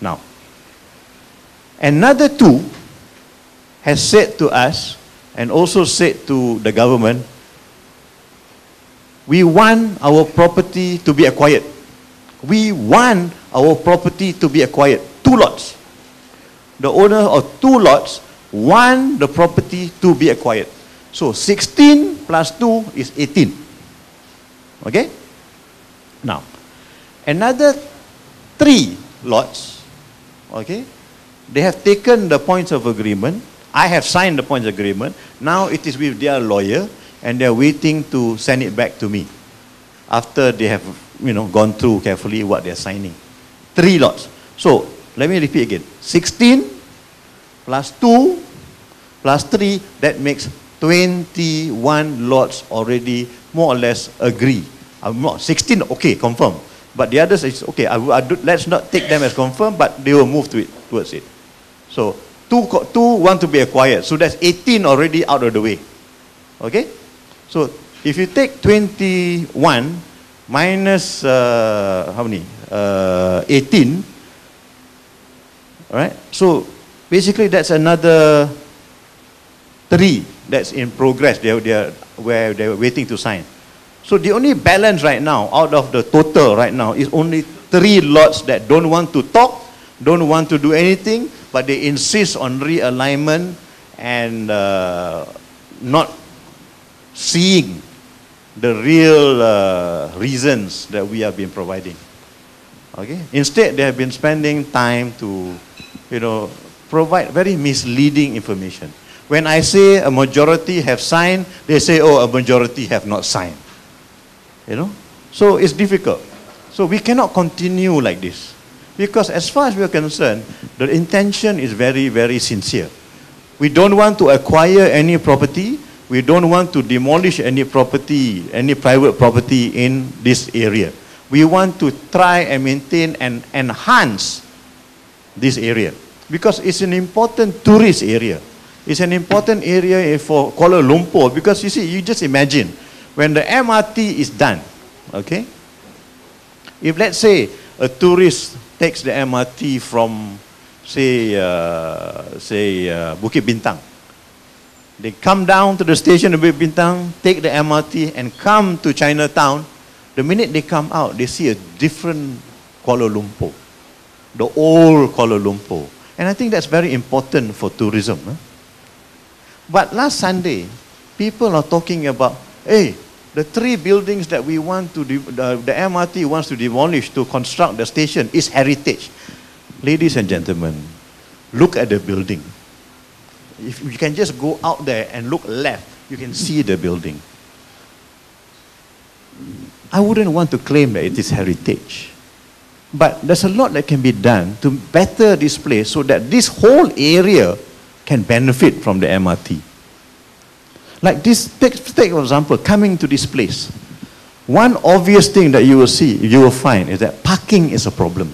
Now, another two has said to us and also said to the government, we want our property to be acquired. We want our property to be acquired. 2 lots. The owner of 2 lots want the property to be acquired. So 16 plus 2 is 18. Okay? Now, another 3 lots, okay? They have taken the points of agreement. I have signed the points of agreement. Now it is with their lawyer and they are waiting to send it back to me after they have, gone through carefully what they are signing. 3 lots. So, let me repeat again. 16 plus 2 plus 3, that makes 21 lots already more or less agree. 16, okay, confirm. But the others is, okay, let's not take them as confirmed, but they will move towards it. So, 2 want to be acquired. So, that's 18 already out of the way. Okay? So, if you take 21 minus, how many? 18. Alright? So, basically that's another 3 that's in progress. Where they're waiting to sign. So, the only balance right now, out of the total right now, is only 3 lots that don't want to talk, don't want to do anything, but they insist on realignment and not seeing the real reasons that we have been providing. Okay? Instead, they have been spending time to, provide very misleading information. When I say a majority have signed, they say, oh, a majority have not signed. So it's difficult. So we cannot continue like this. Because as far as we are concerned, the intention is very, very sincere. We don't want to acquire any property. We don't want to demolish any property, any private property in this area. We want to try and maintain and enhance this area. Because it's an important tourist area. It's an important area for Kuala Lumpur. Because you see, you just imagine, when the MRT is done, okay? If let's say a tourist takes the MRT from, say Bukit Bintang. They come down to the station of Bukit Bintang, take the MRT and come to Chinatown. The minute they come out, they see a different Kuala Lumpur. The old Kuala Lumpur. And I think that's very important for tourism. Huh? But last Sunday, people are talking about, hey, the 3 buildings that we want to, the MRT wants to demolish to construct the station is heritage. Ladies and gentlemen, look at the building. If you can just go out there and look left, you can see the building. I wouldn't want to claim that it is heritage. But there's a lot that can be done to better this place so that this whole area can benefit from the MRT. Like this, take for example, coming to this place. One obvious thing that you will find is that parking is a problem.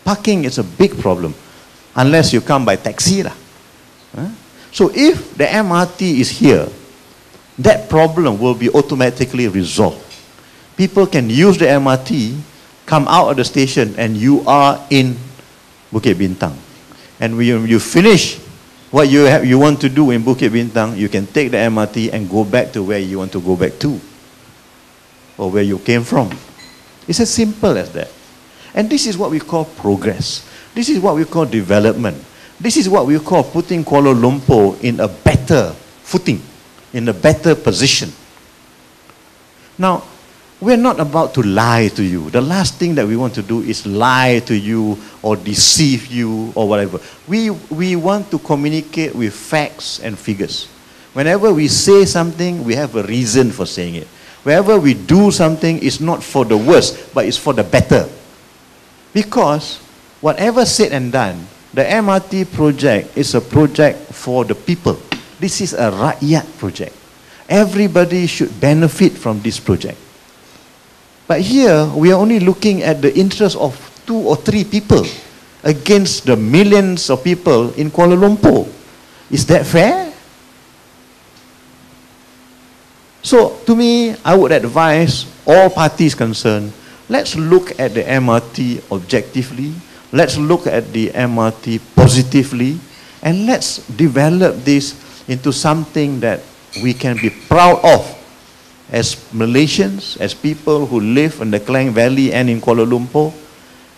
Parking is a big problem. Unless you come by taxi. Huh? So if the MRT is here, that problem will be automatically resolved. People can use the MRT, come out of the station, and you are in Bukit Bintang. And when you finish what you want to do in Bukit Bintang, you can take the MRT and go back to where you want to go back to, or where you came from. It's as simple as that. And this is what we call progress. This is what we call development. This is what we call putting Kuala Lumpur in a better footing, in a better position. Now, we're not about to lie to you. The last thing that we want to do is lie to you or deceive you or whatever. We want to communicate with facts and figures. Whenever we say something, we have a reason for saying it. Whenever we do something, it's not for the worse, but it's for the better. Because whatever said and done, the MRT project is a project for the people. This is a rakyat project. Everybody should benefit from this project. But here, we are only looking at the interest of 2 or 3 people against the millions of people in Kuala Lumpur. Is that fair? So, to me, I would advise all parties concerned, let's look at the MRT objectively. let's look at the MRT positively, and let's develop this into something that we can be proud of as Malaysians, as people who live in the Klang Valley and in Kuala Lumpur.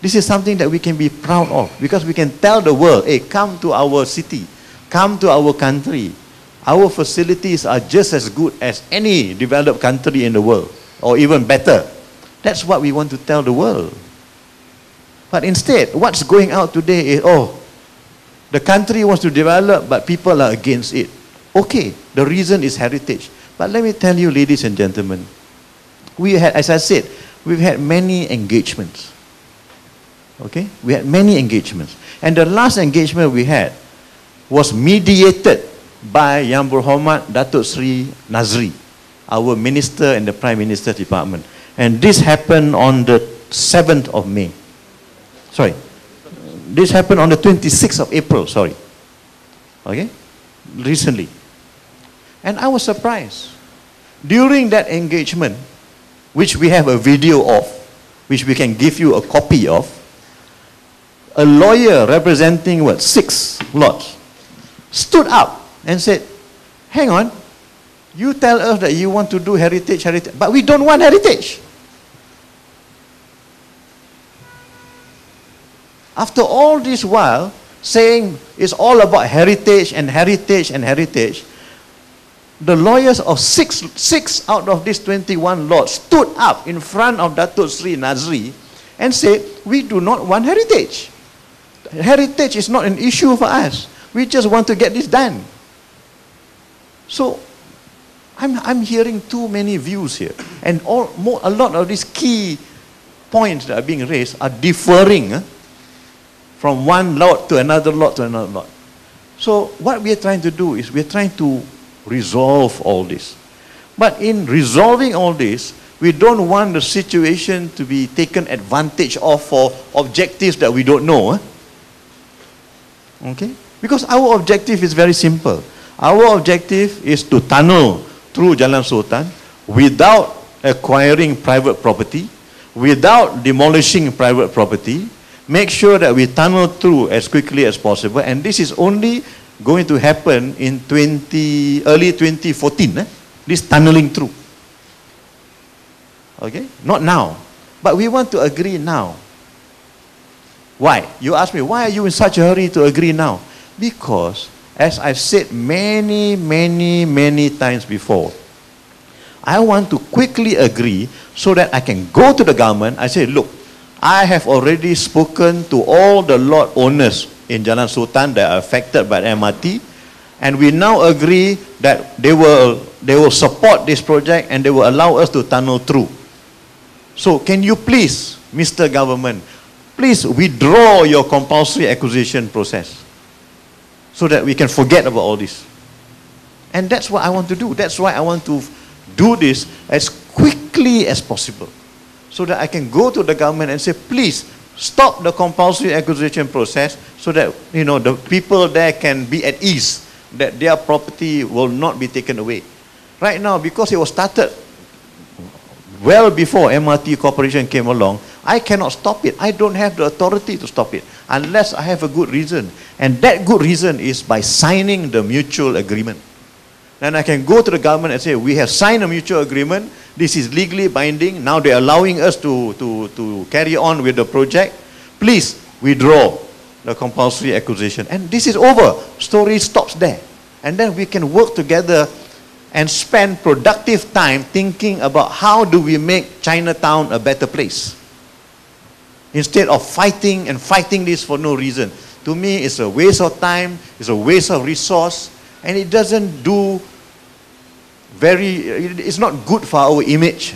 This is something that we can be proud of, because we can tell the world, hey, come to our city, come to our country. Our facilities are just as good as any developed country in the world, or even better. That's what we want to tell the world. But instead, what's going out today is, oh, the country wants to develop, but people are against it. Okay, the reason is heritage. But let me tell you, ladies and gentlemen, we had, as I said, we've had many engagements. Okay? We had many engagements. And the last engagement we had was mediated by Yang Berhormat Datuk Sri Nazri, our Minister in the Prime Minister's Department. And this happened on the 7th of May. Sorry. This happened on the 26th of April, sorry. Okay? Recently. And I was surprised. During that engagement, which we have a video of, which we can give you a copy of, a lawyer representing, 6 lots, stood up and said, hang on, you tell us that you want to do heritage, but we don't want heritage. After all this while, saying it's all about heritage and heritage and heritage, the lawyers of 6 out of these 21 lots stood up in front of Datuk Sri Nazri and said, we do not want heritage. Heritage is not an issue for us. We just want to get this done. So, I'm hearing too many views here. And a lot of these key points that are being raised are differing from one lot to another lot to another lot. So, what we are trying to do is we are trying to resolve all this. But in resolving all this, we don't want the situation to be taken advantage of for objectives that we don't know. Okay? Because our objective is very simple. Our objective is to tunnel through Jalan Sultan without acquiring private property, without demolishing private property, make sure that we tunnel through as quickly as possible, and this is only going to happen in early 2014, this tunneling through. Okay? Not now. But we want to agree now. Why? You ask me, why are you in such a hurry to agree now? Because, as I've said many times before, I want to quickly agree so that I can go to the government. I say, look, I have already spoken to all the lot owners in Jalan Sultan that are affected by the MRT, and we now agree that they will support this project and they will allow us to tunnel through. So can you please, Mr. Government, please withdraw your compulsory acquisition process so that we can forget about all this. And that's what I want to do. That's why I want to do this as quickly as possible, so that I can go to the government and say, please stop the compulsory acquisition process so that, you know, the people there can be at ease that their property will not be taken away. Right now, because it was started well before MRT Corporation came along, I cannot stop it. I don't have the authority to stop it unless I have a good reason. And that good reason is by signing the mutual agreement. Then I can go to the government and say, we have signed a mutual agreement. This is legally binding. Now they're allowing us to carry on with the project. Please withdraw the compulsory acquisition. And this is over. Story stops there. And then we can work together and spend productive time thinking about how do we make Chinatown a better place, instead of fighting this for no reason. To me, it's a waste of time, it's a waste of resource, and it doesn't do it's not good for our image.